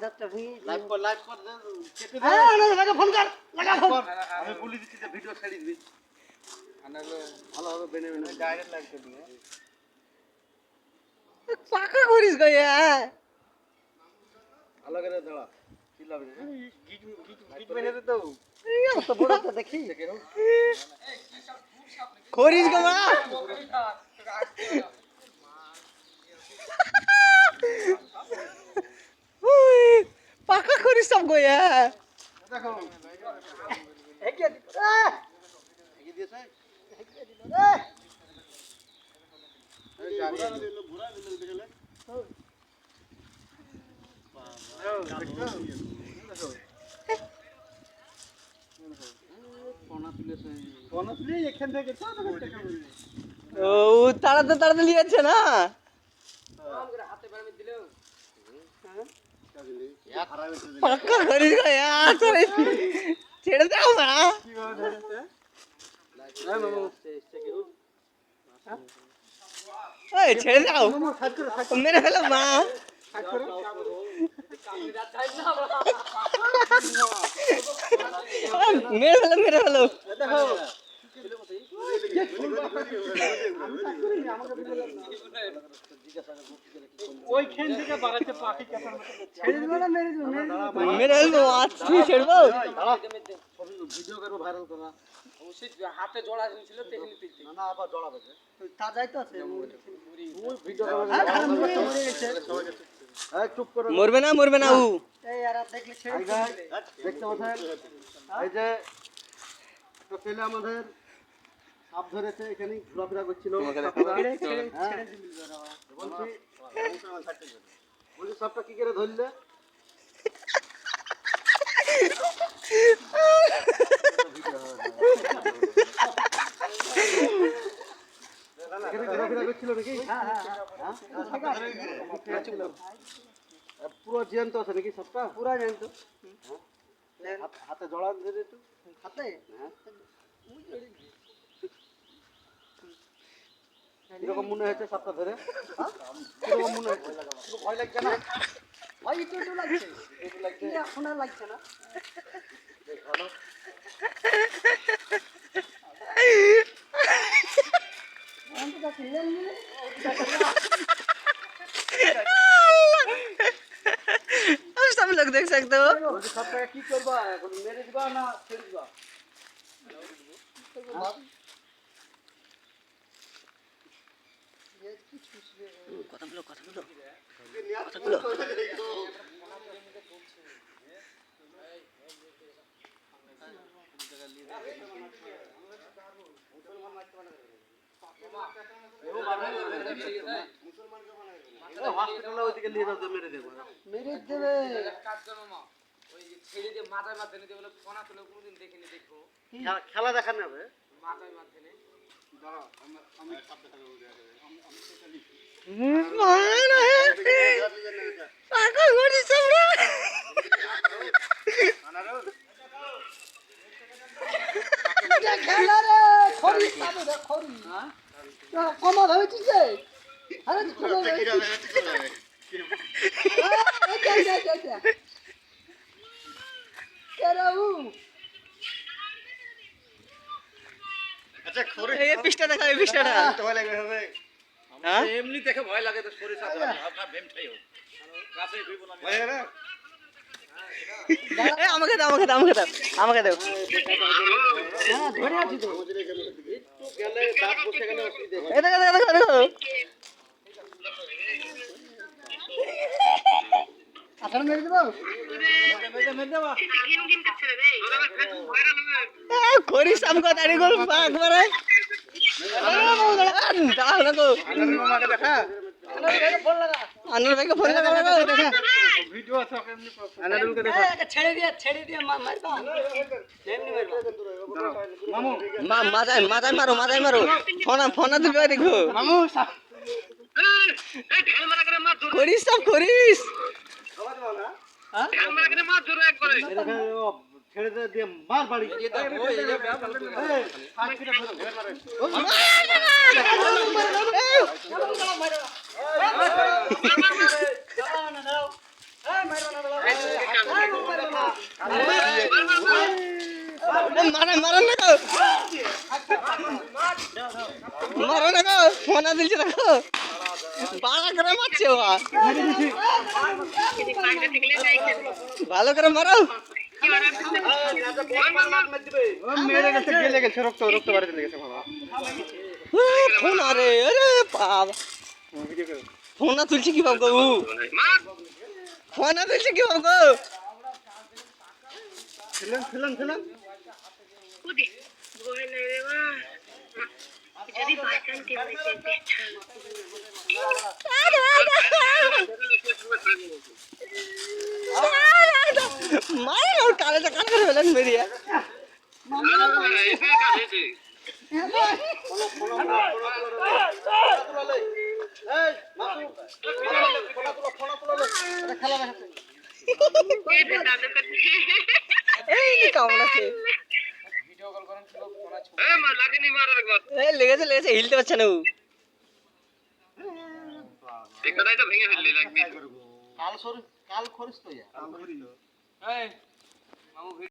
যাত্রা ভেঙে লাইভ কর কেটে দে। হ্যাঁ লাগা ফোন কর লাগা ফোন আমি বলে দিচ্ছি যে ভিডিও ছেড়ে দিবি আনালে ভালো হবে বেনে ডাইরেক্ট লাইভ করে দিবি পাকা করিস গয়া ভালো করে ধরা কি লাভ রে গিট বেনে দে তো তো বড় তো দেখি করিস গো মা পাকা করিস সব গয়া দেখো হেকিয়া দি কি দিয়েছে হেকিয়া দিল রে বুড়া দিল দেখলে কোন তুলে এখান থেকে ও তাড়াতাড়ি লিয়েছে না পাক্কা করিস গয়া তোরে ছেড়ে দাও না ওই ছেড়ে দাও মেরে ফেলো মা মেরে ফেলো ওইখান থেকে বাড়াতে পাখি কেমন ছেড়ে দিব না মেরে ফেলবো আজকে ছেড়বো ভিডিও করব ভাইরাল করা অবশ্যই হাতে জড়া ছিল দেখে নিতে না আবার জড়াবে তাজাই তো আছে ভিডিও মরে গেছে এই চুপ করো মরবে না ও এই আর দেখলে ছেড়ে দেখতে পাচ্ছেন এই যে তো ছেলে আমাদের সাপ ধরেছে এখানে ঘোরাফেরা করছিল বলছি সাপটা কি করে ধরলে এখানে ঘোরাফেরা করছিল নাকি পুরো জ্যান্ত আছে নাকি সাপটা পুরা জানতো হাতে জড়া ধরে একটু হাতে কিরকম মনে হয়েছে সাপটা ধরে কিরকম মনে হয়েছে ভয় লাগছে না ভাই একটু লাগছে এখন আর লাগছে না सब लोग देख सकते हो সাপটা কি করবা এখন মেরে দিবা না ছেড়ে দিবা হসপিটালে ওইদিকে নিয়ে যাও মেরে দেবো मेरे देवे কাজ করো মা ওই যে ছেড়ে দিয়ে মাথায় মাথায় নিতে বলে ফোনা তুলে কোনদিন দেখিনি দেখো খেলা দেখানো হবে মাথায় মাথায় নে मारा है पागल गोरी सब रे क्या खेला रे खोरी साबे रे खोरी हां कमा भाई तुझे अरे कमा भाई क्या रहू আচ্ছা খরে ये पिस्टा देखा ये पिस्टा তোমার লাগবে হবে हां এমনি দেখে ভয় লাগে তো শরীর সাথে আপনার ভেমটাই হোক কাছে হইব না ভাই না ए আমাকে দাও হ্যাঁ ধরে আছি তো একটু গেলে দাঁত বসে গেলে অসুবিধা এ দেখো আসলে মেরে দেবো করি সামকো দাঁড়ি গোল পাক মারে দাও না গো মামাকে দেখা আনুর ভাইকে ফোন লাগা দেখা ভিডিও আছে এমনি আনারুলকে দেখা ছেড়ে দিয়ে মারবা এমনি মারবা মামু মাথায় মারো ফোনা দিবে দেখো মামু করিস সব করিস হ্যাঁ ছেড়ে দিয়ে মার বাড়ি মারো না গো, মারো না গো, ফোনা দিলছে না গো, বাড়া করে মারছে ও, ভালো করে মারো। মেরে গেছে, গেলে গেছে, রক্ত রক্ত বাড়িতে লেগেছে বাবা। ফোনা রে, আরে বাবা, ফোনা তুলছে কি বাবু, ফোনা তুলছে কি বাবু। ছিলেন ছিলেন ছিলেন মারে ওর কালেটা কান করে ফেলেন মেরিয়া। এই কামড়াছে, ভিডিও কল করেন কি ফোনা ছোট এই লেগেছে লেগেছে, হিলতে পারছে না ও। কাল খরিস তো এই মামু